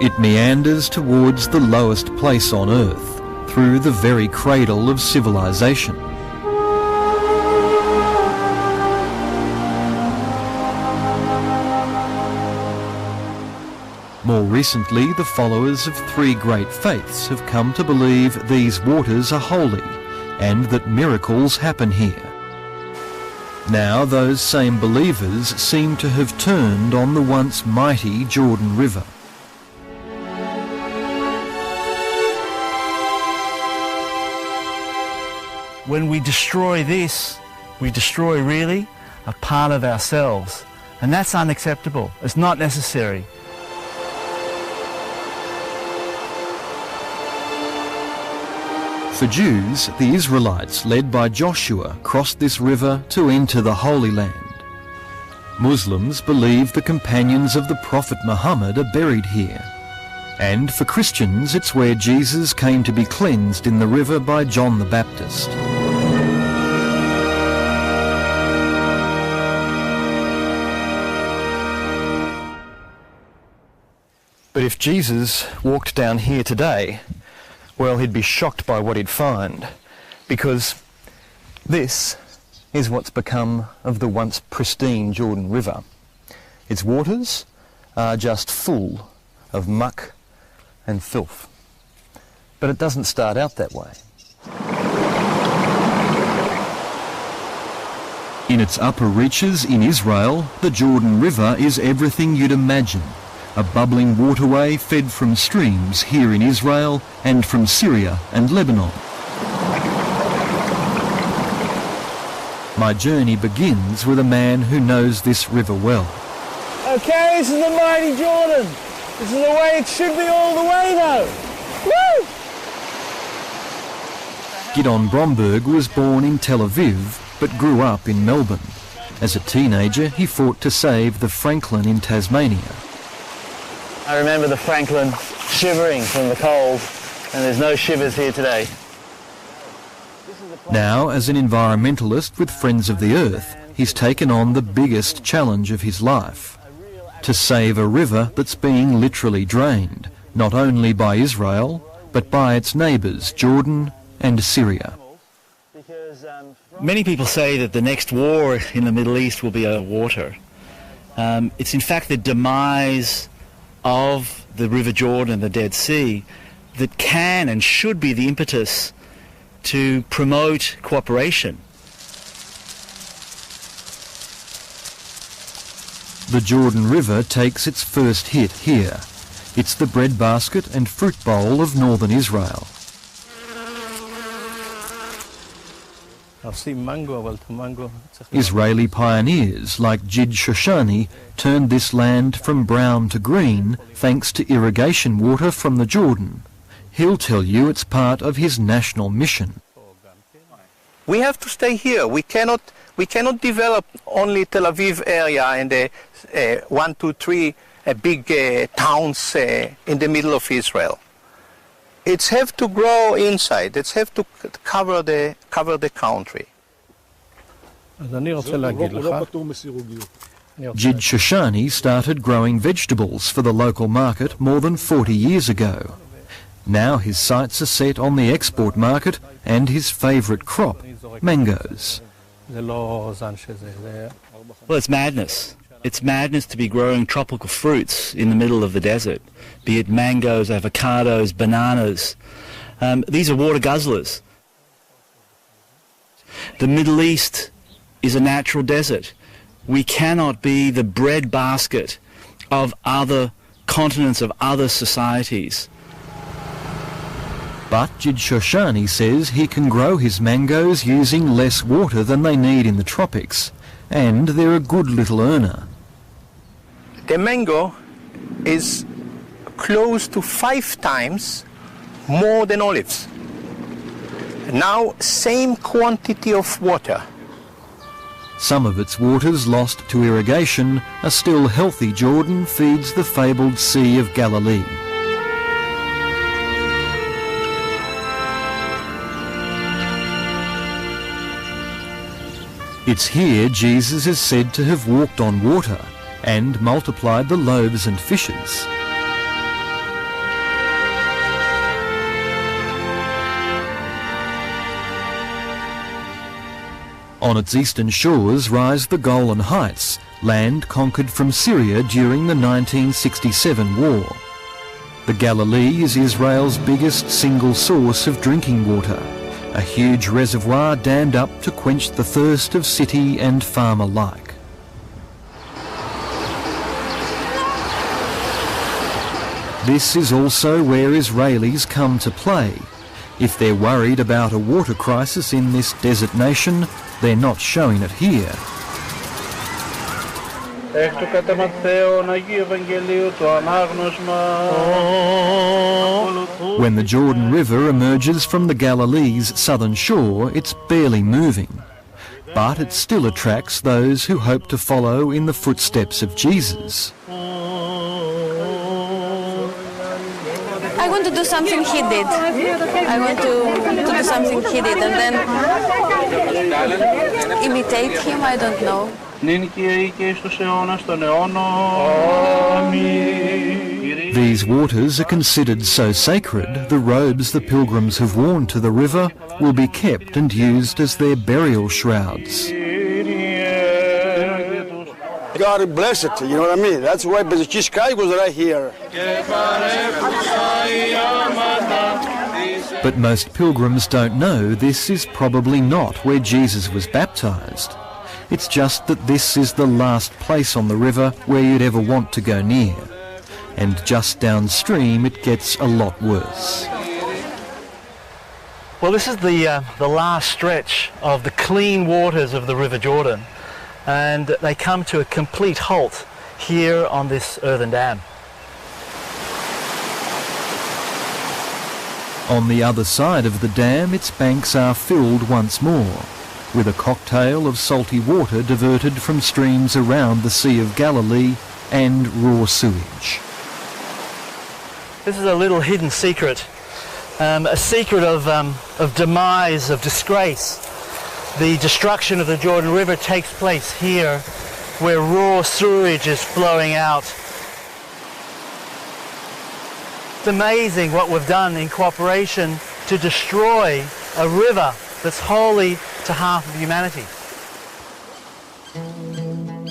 It meanders towards the lowest place on earth, through the very cradle of civilization. More recently, the followers of three great faiths have come to believe these waters are holy and that miracles happen here. Now those same believers seem to have turned on the once mighty Jordan River. When we destroy this, we destroy really a part of ourselves, and that's unacceptable. It's not necessary. For Jews, the Israelites, led by Joshua, crossed this river to enter the Holy Land. Muslims believe the companions of the Prophet Muhammad are buried here. And for Christians, it's where Jesus came to be cleansed in the river by John the Baptist. But if Jesus walked down here today, well, he'd be shocked by what he'd find, because this is what's become of the once pristine Jordan River. Its waters are just full of muck and filth. But it doesn't start out that way. In its upper reaches in Israel, the Jordan River is everything you'd imagine. A bubbling waterway fed from streams here in Israel and from Syria and Lebanon. My journey begins with a man who knows this river well. Okay, this is the mighty Jordan. This is the way it should be all the way though. Woo! Gidon Bromberg was born in Tel Aviv but grew up in Melbourne. As a teenager, he fought to save the Franklin in Tasmania. I remember the Franklin shivering from the cold, and there's no shivers here today. Now, as an environmentalist with Friends of the Earth, he's taken on the biggest challenge of his life: to save a river that's being literally drained, not only by Israel, but by its neighbours, Jordan and Syria. Many people say that the next war in the Middle East will be over water. It's in fact the demise of the River Jordan, the Dead Sea, that can and should be the impetus to promote cooperation. The Jordan River takes its first hit here. It's the breadbasket and fruit bowl of northern Israel. Israeli pioneers like Jid Shoshani turned this land from brown to green thanks to irrigation water from the Jordan. He'll tell you it's part of his national mission. We have to stay here. We cannot develop only Tel Aviv area and the 1, 2, 3 big towns in the middle of Israel. It's have to grow inside. It's have to cover the country. Jid Shoshani started growing vegetables for the local market more than 40 years ago. Now his sights are set on the export market and his favourite crop, mangoes. Well, it's madness. It's madness to be growing tropical fruits in the middle of the desert, be it mangoes, avocados, bananas. These are water guzzlers. The Middle East is a natural desert. We cannot be the breadbasket of other continents, of other societies. But Jid Shoshani says he can grow his mangoes using less water than they need in the tropics, and they're a good little earner. The mango is close to 5 times more than olives. Now, same quantity of water. Some of its waters lost to irrigation, a still healthy Jordan feeds the fabled Sea of Galilee. It's here Jesus is said to have walked on water and multiplied the loaves and fishes. On its eastern shores rise the Golan Heights, land conquered from Syria during the 1967 war. The Galilee is Israel's biggest single source of drinking water, a huge reservoir dammed up to quench the thirst of city and farm alike. This is also where Israelis come to play. If they're worried about a water crisis in this desert nation, they're not showing it here. When the Jordan River emerges from the Galilee's southern shore, it's barely moving. But it still attracts those who hope to follow in the footsteps of Jesus. I want to do something he did. I want to do something he did and then imitate him, I don't know. These waters are considered so sacred, the robes the pilgrims have worn to the river will be kept and used as their burial shrouds. God bless it, you know what I mean? That's why Jesus Christ was right here. But most pilgrims don't know this is probably not where Jesus was baptised. It's just that this is the last place on the river where you'd ever want to go near. And just downstream it gets a lot worse. Well, this is the last stretch of the clean waters of the River Jordan, and they come to a complete halt here on this earthen dam. On the other side of the dam, its banks are filled once more, with a cocktail of salty water diverted from streams around the Sea of Galilee and raw sewage. This is a little hidden secret, a secret of demise, of disgrace. The destruction of the Jordan River takes place here, where raw sewage is flowing out. It's amazing what we've done in cooperation to destroy a river that's holy to half of humanity.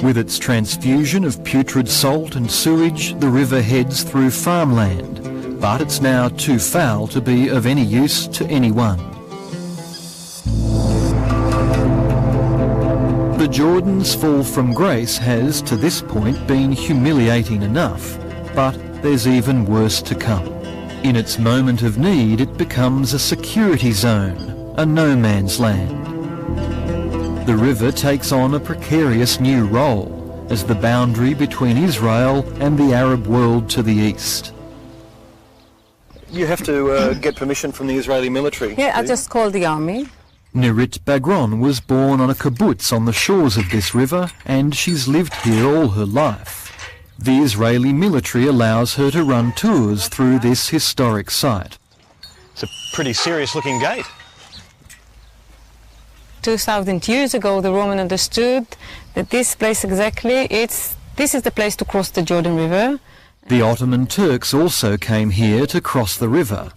With its transfusion of putrid salt and sewage, the river heads through farmland, but it's now too foul to be of any use to anyone. The Jordan's fall from grace has, to this point, been humiliating enough, but there's even worse to come. In its moment of need, it becomes a security zone, a no man's land. The river takes on a precarious new role as the boundary between Israel and the Arab world to the east. You have to get permission from the Israeli military. Yeah, I just called the army. Nirit Bagron was born on a kibbutz on the shores of this river, and she's lived here all her life. The Israeli military allows her to run tours through this historic site. It's a pretty serious looking gate. 2,000 years ago, the Roman understood that this place exactly, this is the place to cross the Jordan River. The Ottoman Turks also came here to cross the river.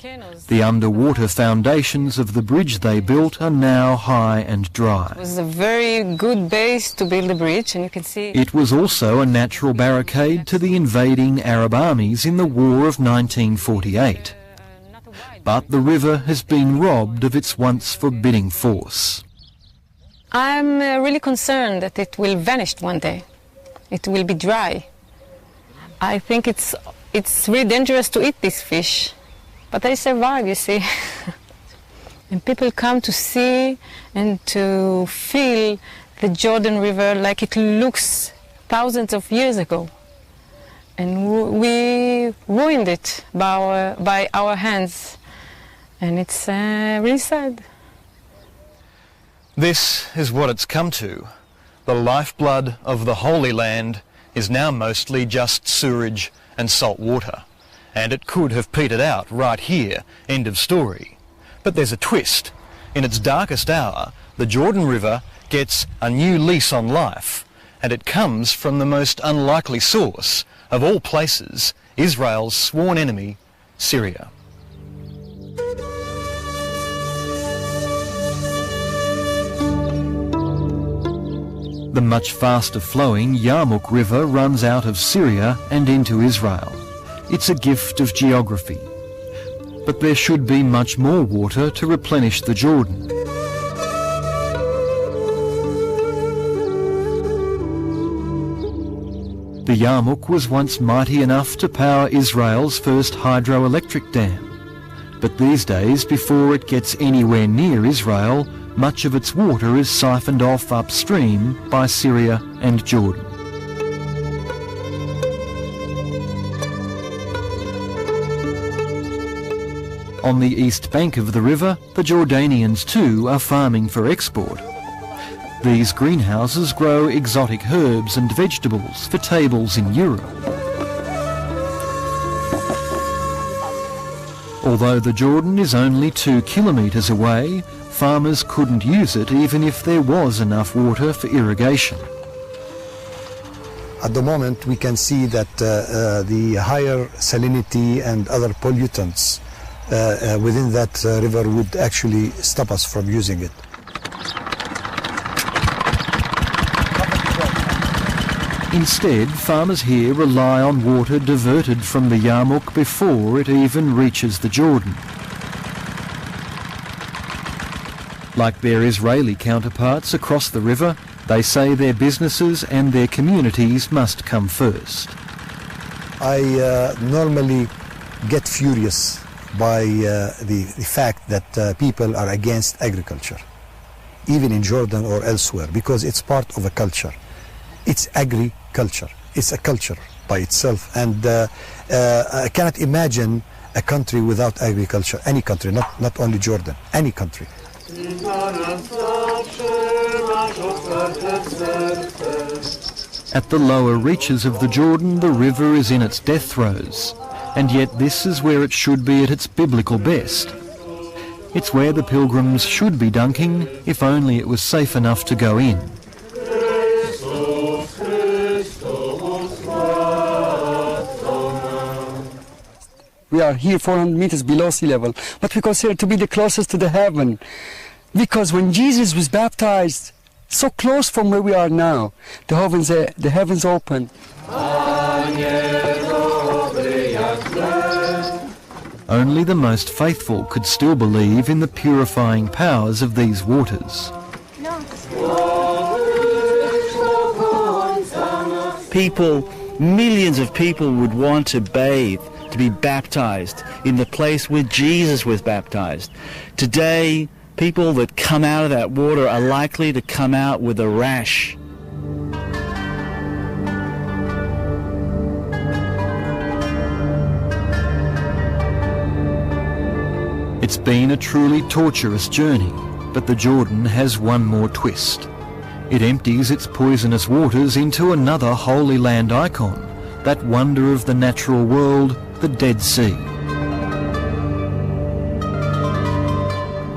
The underwater foundations of the bridge they built are now high and dry. It was a very good base to build a bridge, and you can see... It was also a natural barricade to the invading Arab armies in the War of 1948. But the river has been robbed of its once forbidding force. I'm really concerned that it will vanish one day. It will be dry. I think it's really dangerous to eat this fish, but they survive, you see. And people come to see and to feel the Jordan River like it looks thousands of years ago. And we ruined it by our hands, and it's really sad. This is what it's come to. The lifeblood of the Holy Land is now mostly just sewerage and salt water. And it could have petered out right here, end of story. But there's a twist. In its darkest hour, the Jordan River gets a new lease on life, and it comes from the most unlikely source of all places, Israel's sworn enemy, Syria. The much faster flowing Yarmouk River runs out of Syria and into Israel. It's a gift of geography. But there should be much more water to replenish the Jordan. The Yarmouk was once mighty enough to power Israel's first hydroelectric dam. But these days, before it gets anywhere near Israel, much of its water is siphoned off upstream by Syria and Jordan. On the east bank of the river, the Jordanians too are farming for export. These greenhouses grow exotic herbs and vegetables for tables in Europe. Although the Jordan is only 2 kilometres away, farmers couldn't use it even if there was enough water for irrigation. At the moment we can see that the higher salinity and other pollutants within that river would actually stop us from using it. Instead, farmers here rely on water diverted from the Yarmouk before it even reaches the Jordan. Like their Israeli counterparts across the river, they say their businesses and their communities must come first. I normally get furious by the fact that people are against agriculture, even in Jordan or elsewhere, because it's part of a culture. It's agriculture. It's a culture by itself, and I cannot imagine a country without agriculture. Any country, not only Jordan, any country. At the lower reaches of the Jordan, the river is in its death throes, and yet this is where it should be at its biblical best. It's where the pilgrims should be dunking, if only it was safe enough to go in. We are here 400 meters below sea level, but we consider to be the closest to the heaven. Because when Jesus was baptized, so close from where we are now, the heavens opened. Only the most faithful could still believe in the purifying powers of these waters. People, millions of people would want to bathe, to be baptized in the place where Jesus was baptized. Today, people that come out of that water are likely to come out with a rash. It's been a truly torturous journey, but the Jordan has one more twist. It empties its poisonous waters into another Holy Land icon, that wonder of the natural world, the Dead Sea.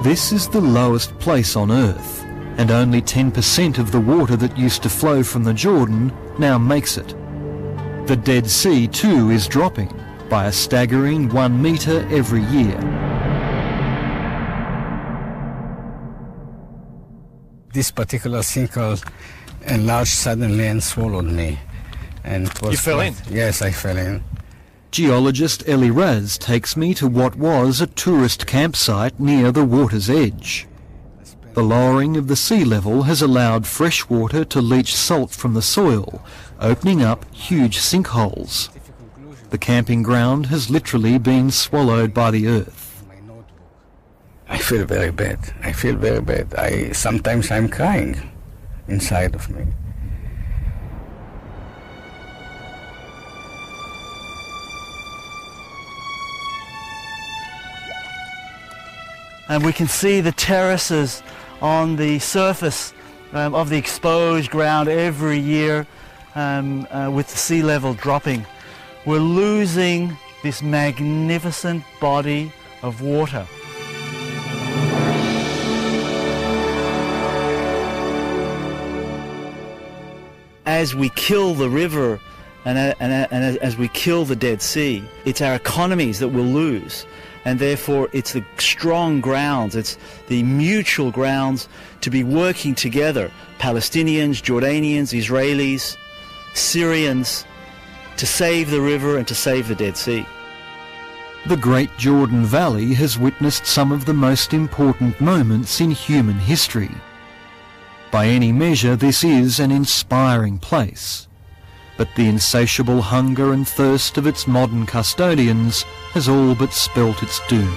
This is the lowest place on Earth, and only 10% of the water that used to flow from the Jordan now makes it. The Dead Sea too is dropping by a staggering 1 metre every year. This particular sinkhole enlarged suddenly and swallowed me. And it was You fell in? Yes, I fell in. Geologist Eli Raz takes me to what was a tourist campsite near the water's edge. The lowering of the sea level has allowed fresh water to leach salt from the soil, opening up huge sinkholes. The camping ground has literally been swallowed by the earth. I feel very bad. I feel very bad. Sometimes I'm crying inside of me. And we can see the terraces on the surface of the exposed ground every year with the sea level dropping. We're losing this magnificent body of water. As we kill the river, And as we kill the Dead Sea, it's our economies that will lose. And therefore, it's the strong grounds, it's the mutual grounds to be working together, Palestinians, Jordanians, Israelis, Syrians, to save the river and to save the Dead Sea. The Great Jordan Valley has witnessed some of the most important moments in human history. By any measure, this is an inspiring place. But the insatiable hunger and thirst of its modern custodians has all but spelt its doom.